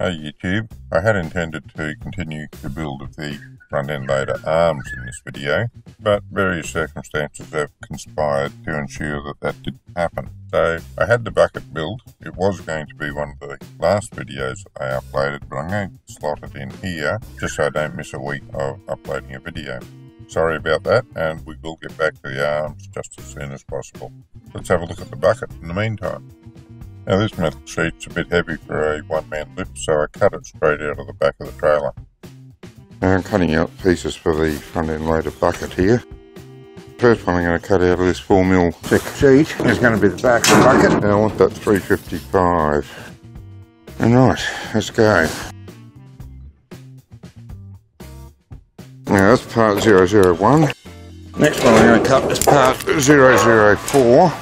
Hey YouTube, I had intended to continue the build of the front end loader arms in this video, but various circumstances have conspired to ensure that that didn't happen. So I had the bucket build. It was going to be one of the last videos I uploaded, but I'm going to slot it in here just so I don't miss a week of uploading a video. Sorry about that, and we will get back to the arms just as soon as possible. Let's have a look at the bucket in the meantime. Now this metal sheet's a bit heavy for a one-man lift, so I cut it straight out of the back of the trailer. Now I'm cutting out pieces for the front end loader bucket here. First one I'm going to cut out of this 4mm thick sheet is going to be the back of the bucket, and I want that 355. Alright, let's go. Now that's part 001. Next one I'm going to cut is part 004.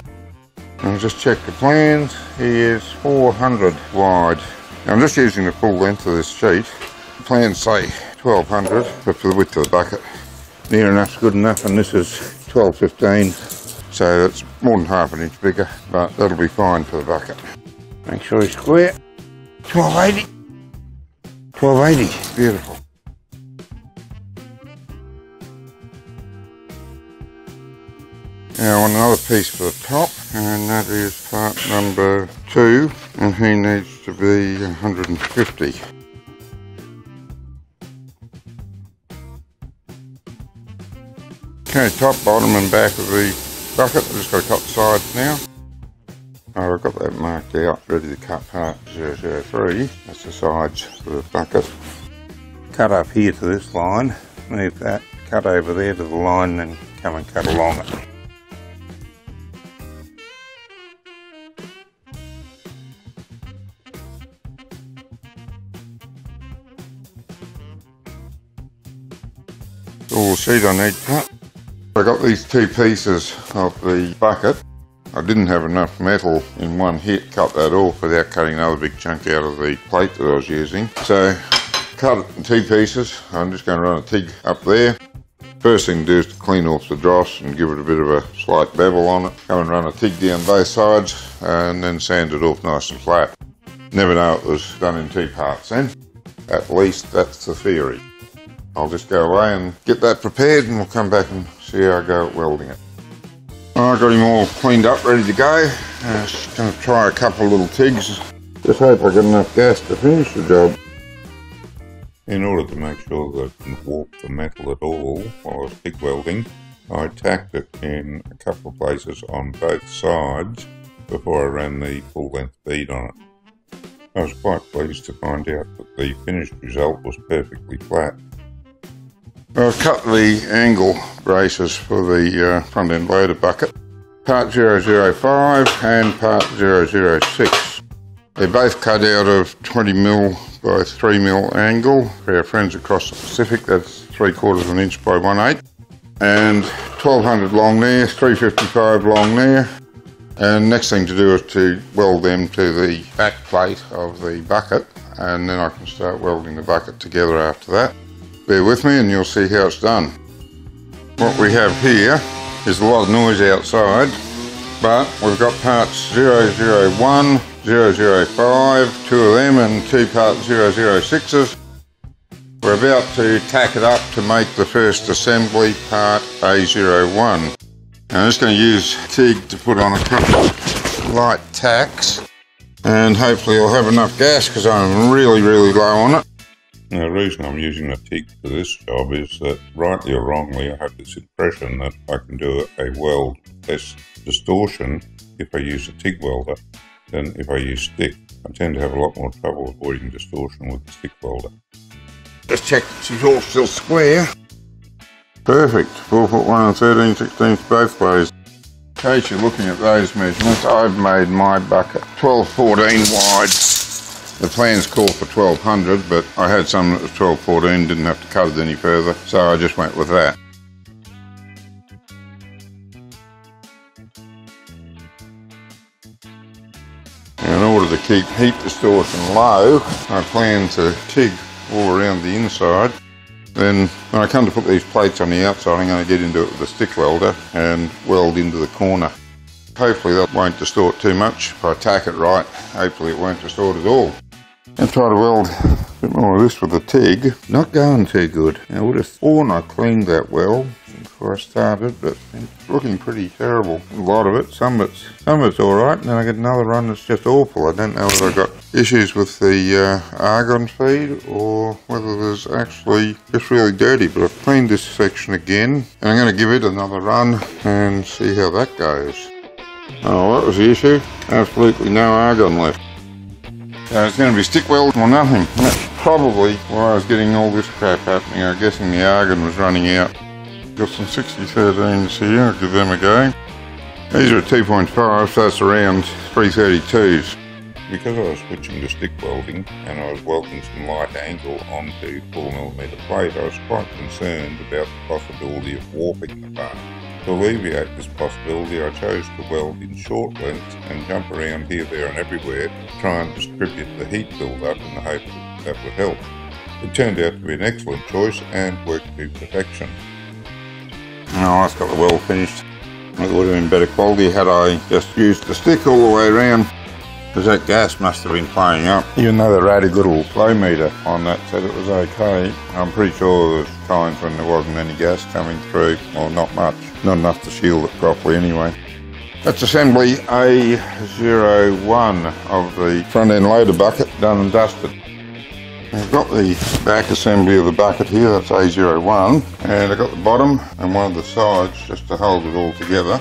I'll just check the plans. He is 400 wide. Now I'm just using the full length of this sheet. The plans say 1200, but for the width of the bucket, near enough's good enough, and this is 1215, so that's more than half an inch bigger, but that'll be fine for the bucket. Make sure he's square. 1280. 1280, beautiful. Now I want another piece for the top, and that is part number 2, and he needs to be 150. Okay, top, bottom and back of the bucket. I've just got to cut the sides now. Oh, I've got that marked out, ready to cut part 003. That's the sides for the bucket. Cut up here to this line, leave that, cut over there to the line, and come and cut along it. All the sheet I need cut. I got these two pieces of the bucket. I didn't have enough metal in one hit, cut that off without cutting another big chunk out of the plate that I was using. So, cut it in two pieces. I'm just going to run a TIG up there. First thing to do is to clean off the dross and give it a bit of a slight bevel on it. Come and run a TIG down both sides and then sand it off nice and flat. Never know it was done in two parts then. At least that's the theory. I'll just go away and get that prepared, and we'll come back and see how I go at welding it. I got him all cleaned up, ready to go. Just going to try a couple of little TIGs. Just hope I got enough gas to finish the job. In order to make sure that I didn't warp the metal at all while I was TIG welding, I tacked it in a couple of places on both sides before I ran the full length bead on it. I was quite pleased to find out that the finished result was perfectly flat. I've cut the angle braces for the front end loader bucket, part 005 and part 006. They're both cut out of 20mm by 3mm angle. For our friends across the Pacific, that's 3/4 of an inch by 1/8. And 1200 long there, 355 long there. And next thing to do is to weld them to the back plate of the bucket, and then I can start welding the bucket together after that. Bear with me and you'll see how it's done. What we have here is a lot of noise outside, but we've got parts 001, 005, two of them, and two part 006s. We're about to tack it up to make the first assembly, part A01. And I'm just going to use TIG to put on a couple of light tacks, and hopefully I'll have enough gas because I'm really low on it. Now, the reason I'm using a TIG for this job is that, rightly or wrongly, I have this impression that I can do a weld less distortion if I use a TIG welder than if I use stick. I tend to have a lot more trouble avoiding distortion with the stick welder. Just check that she's all still square. Perfect, 4 foot 1 and 13/16 both ways. In case you're looking at those measurements, I've made my bucket 1214 wide. The plans call for 1200, but I had some that was 1214, didn't have to cut it any further, so I just went with that. In order to keep heat distortion low, I plan to TIG all around the inside. Then when I come to put these plates on the outside, I'm going to get into it with a stick welder and weld into the corner. Hopefully that won't distort too much. If I tack it right, hopefully it won't distort at all. And try to weld a bit more of this with the TIG. Not going too good. I would have thought I cleaned that weld before I started, but it's looking pretty terrible. A lot of it. Some of it's alright, and then I get another run that's just awful. I don't know whether I got issues with the argon feed or whether there's actually just really dirty. But I've cleaned this section again, and I'm going to give it another run and see how that goes. Oh, that was the issue. Absolutely no argon left. So it's going to be stick weld or nothing. That's probably why I was getting all this crap happening. I'm guessing the argon was running out. Got some 6013s here, I'll give them a go. These are 2.5, so that's around 332s. Because I was switching to stick welding and I was welding some light angle onto 4mm plate, I was quite concerned about the possibility of warping the part. To alleviate this possibility, I chose to weld in short lengths and jump around here, there and everywhere to try and distribute the heat build-up in the hope that would help. It turned out to be an excellent choice and worked to perfection. Oh, that's got the weld finished. It would have been better quality had I just used the stick all the way around, because that gas must have been playing up. Even though they added little flow meter on that said it was okay, I'm pretty sure there's times when there wasn't any gas coming through, or not much. Not enough to shield it properly anyway. That's assembly A01 of the front end loader bucket done and dusted. I've got the back assembly of the bucket here, that's A01, and I've got the bottom and one of the sides just to hold it all together.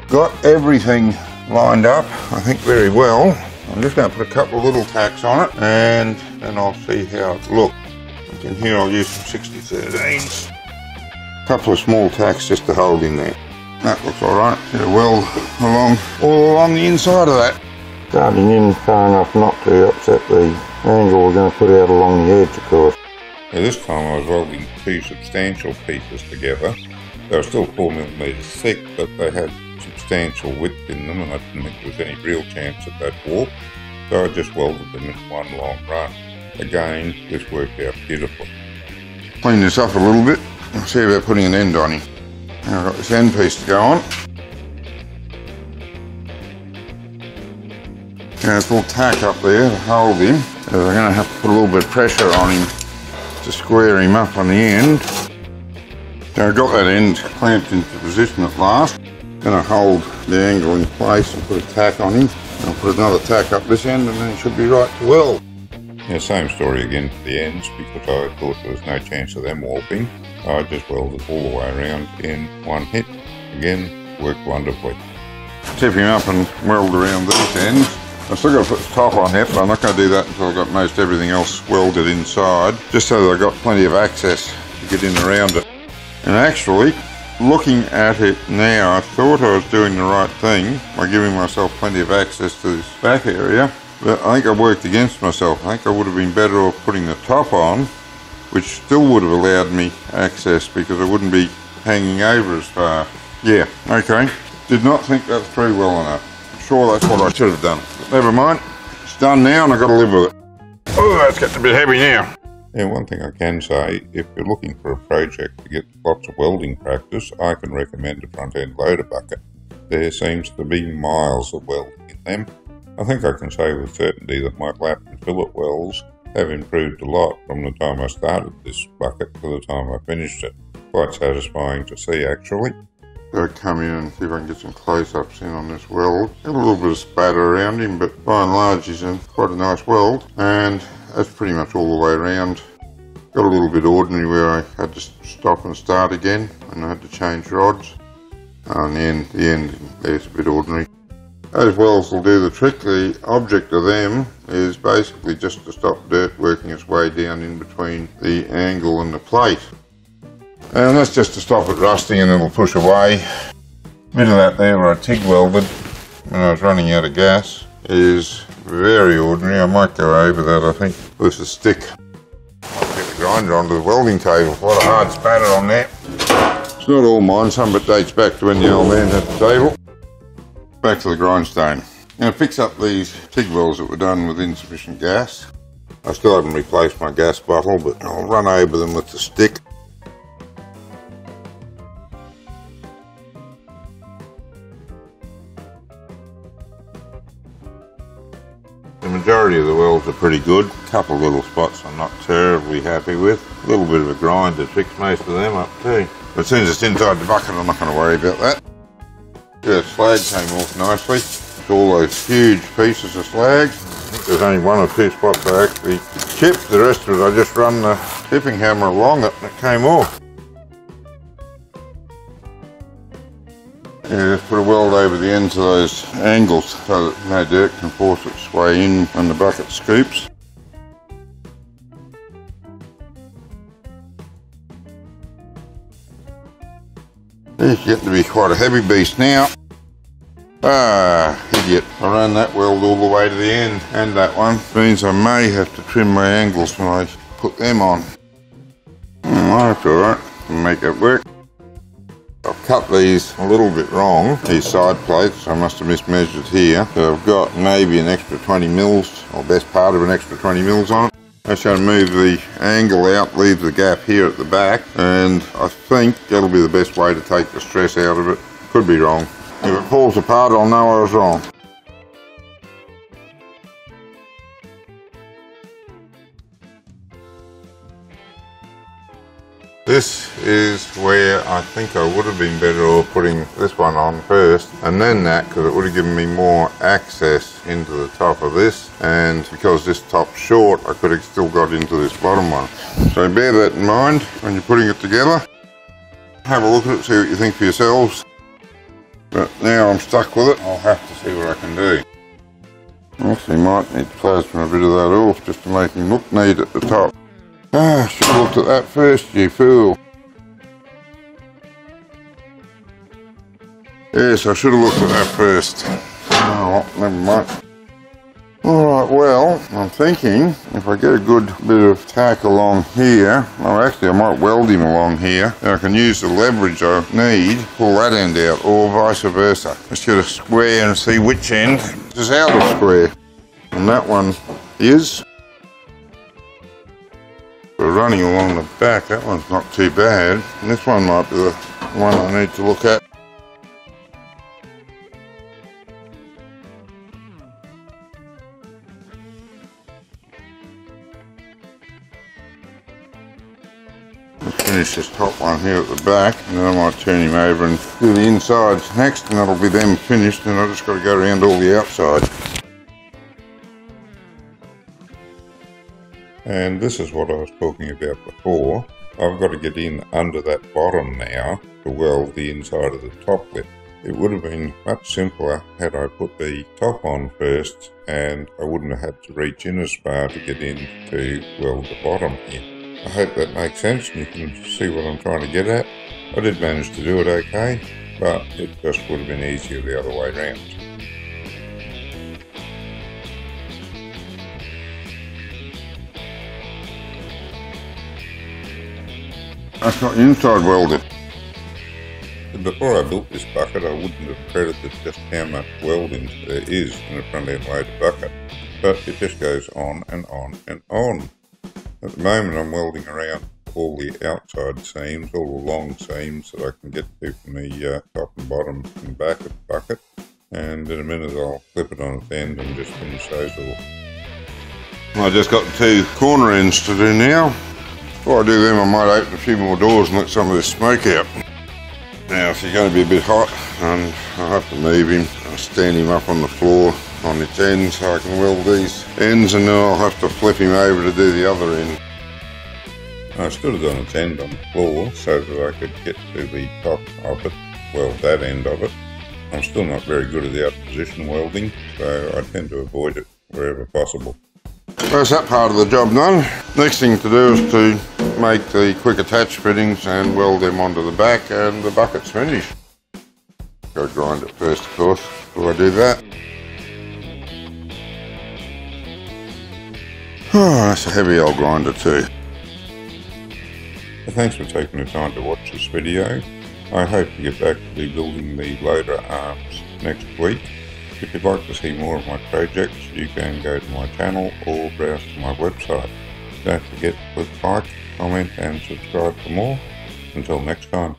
Got everything lined up, I think very well. I'm just going to put a couple of little tacks on it and then I'll see how it looks. In here I'll use some 6013s. A couple of small tacks just to hold in there. That looks alright. Get a weld all along the inside of that. Starting in far enough not to upset the angle we're going to put out along the edge, of course. Now this time I was welding two substantial pieces together. They were still 4mm thick, but they had substantial width in them and I didn't think there was any real chance of that warp. So I just welded them in one long run. Again, this worked out beautifully. Clean this up a little bit. I'll see about putting an end on him. Now I've got this end piece to go on. There's a little tack up there to hold him. So we're going to have to put a little bit of pressure on him to square him up on the end. So I've got that end clamped into position at last. Going to hold the angle in place and put a tack on him. I'll put another tack up this end and then it should be right to weld. Yeah, same story again for the ends, because I thought there was no chance of them warping. I just welded all the way around in one hit. Again, worked wonderfully. Tip him up and weld around these ends. I've still got to put the top on it, but I'm not going to do that until I've got most everything else welded inside, just so that I've got plenty of access to get in around it. And actually, looking at it now, I thought I was doing the right thing by giving myself plenty of access to this back area. But I think I worked against myself. I think I would have been better off putting the top on, which still would have allowed me access because I wouldn't be hanging over as far. Yeah, okay. Did not think that through well enough. I'm sure that's what I should have done. But never mind. It's done now and I've got to live with it. Oh, that's getting a bit heavy now. Yeah, one thing I can say, if you're looking for a project to get lots of welding practice, I can recommend a front end loader bucket. There seems to be miles of welding in them. I think I can say with certainty that my lap and fillet welds have improved a lot from the time I started this bucket to the time I finished it. Quite satisfying to see, actually. I'll come in and see if I can get some close-ups in on this weld. Got a little bit of spatter around him, but by and large he's in quite a nice weld, and that's pretty much all the way around. Got a little bit ordinary where I had to stop and start again, and I had to change rods. And the end there's a bit ordinary. Those welds will do the trick. The object of them is basically just to stop dirt working its way down in between the angle and the plate. And that's just to stop it rusting and it'll push away. Bit of that there where I TIG welded when I was running out of gas is very ordinary. I might go over that, I think, with a stick. I'll get the grinder onto the welding table. A lot of hard spatter on there. It's not all mine, some of it dates back to when the old man had the table. Back to the grindstone. I'm going to fix up these TIG welds that were done with insufficient gas. I still haven't replaced my gas bottle, but I'll run over them with the stick. The majority of the welds are pretty good. A couple of little spots I'm not terribly happy with. A little bit of a grind to fix most of them up too. But as soon as it's inside the bucket, I'm not going to worry about that. Yeah, slag came off nicely. It's all those huge pieces of slag. I think there's only one or two spots I actually chipped. The rest of it, I just run the chipping hammer along it and it came off. Yeah, just put a weld over the ends of those angles so that no dirt can force its way in when the bucket scoops. It's getting to be quite a heavy beast now. Ah, idiot. I ran that weld all the way to the end, and that one. Means I may have to trim my angles when I put them on. That's alright, can make it work. I've cut these a little bit wrong, these side plates. I must have mismeasured here. So I've got maybe an extra 20 mils, or best part of an extra 20 mils on it. I'm going to move the angle out, leave the gap here at the back, and I think that'll be the best way to take the stress out of it. Could be wrong. If it falls apart, I'll know I was wrong. This is where I think I would have been better off putting this one on first and then that, because it would have given me more access into the top of this, and because this top's short I could have still got into this bottom one. So bear that in mind when you're putting it together. Have a look at it, see what you think for yourselves. But now I'm stuck with it, I'll have to see what I can do. Actually might need to plasma a bit of that off just to make him look neat at the top. Ah, should have looked at that first, you fool. Yes, I should have looked at that first. Oh, well, never mind. Alright, well, I'm thinking if I get a good bit of tack along here, well actually I might weld him along here, and I can use the leverage I need, pull that end out, or vice versa. Let's get a square and see which end is out of square. And that one is. We're running along the back, that one's not too bad. And this one might be the one I need to look at. Let's finish this top one here at the back, and then I might turn him over and do the insides next, and that'll be them finished, and I've just got to go around all the outside. And this is what I was talking about before. I've got to get in under that bottom now to weld the inside of the top lip. It would have been much simpler had I put the top on first, and I wouldn't have had to reach in as far to get in to weld the bottom here. I hope that makes sense and you can see what I'm trying to get at. I did manage to do it okay, but it just would have been easier the other way around. That's not inside welded. Before I built this bucket, I wouldn't have credited just how much welding there is in a front end loaded bucket, but it just goes on and on and on. At the moment I'm welding around all the outside seams, all the long seams that I can get to from the top and bottom and the back of the bucket, and in a minute I'll clip it on its end and just finish those off. I just got the two corner ends to do now. Before I do them, I might open a few more doors and let some of this smoke out. Now, if he's going to be a bit hot, I'll have to move him. I'll stand him up on the floor on its end so I can weld these ends, and then I'll have to flip him over to do the other end. I stood it on its end on the floor so that I could get to the top of it, weld that end of it. I'm still not very good at the out position welding, so I tend to avoid it wherever possible. That's that part of the job done. Next thing to do is to make the quick attach fittings and weld them onto the back, and the bucket's finished. Go grind it first, of course, before I do that. Oh, that's a heavy old grinder too. Thanks for taking the time to watch this video. I hope to get back to building the loader arms next week. If you'd like to see more of my projects, you can go to my channel or browse to my website. Don't forget to click like, comment and subscribe for more. Until next time.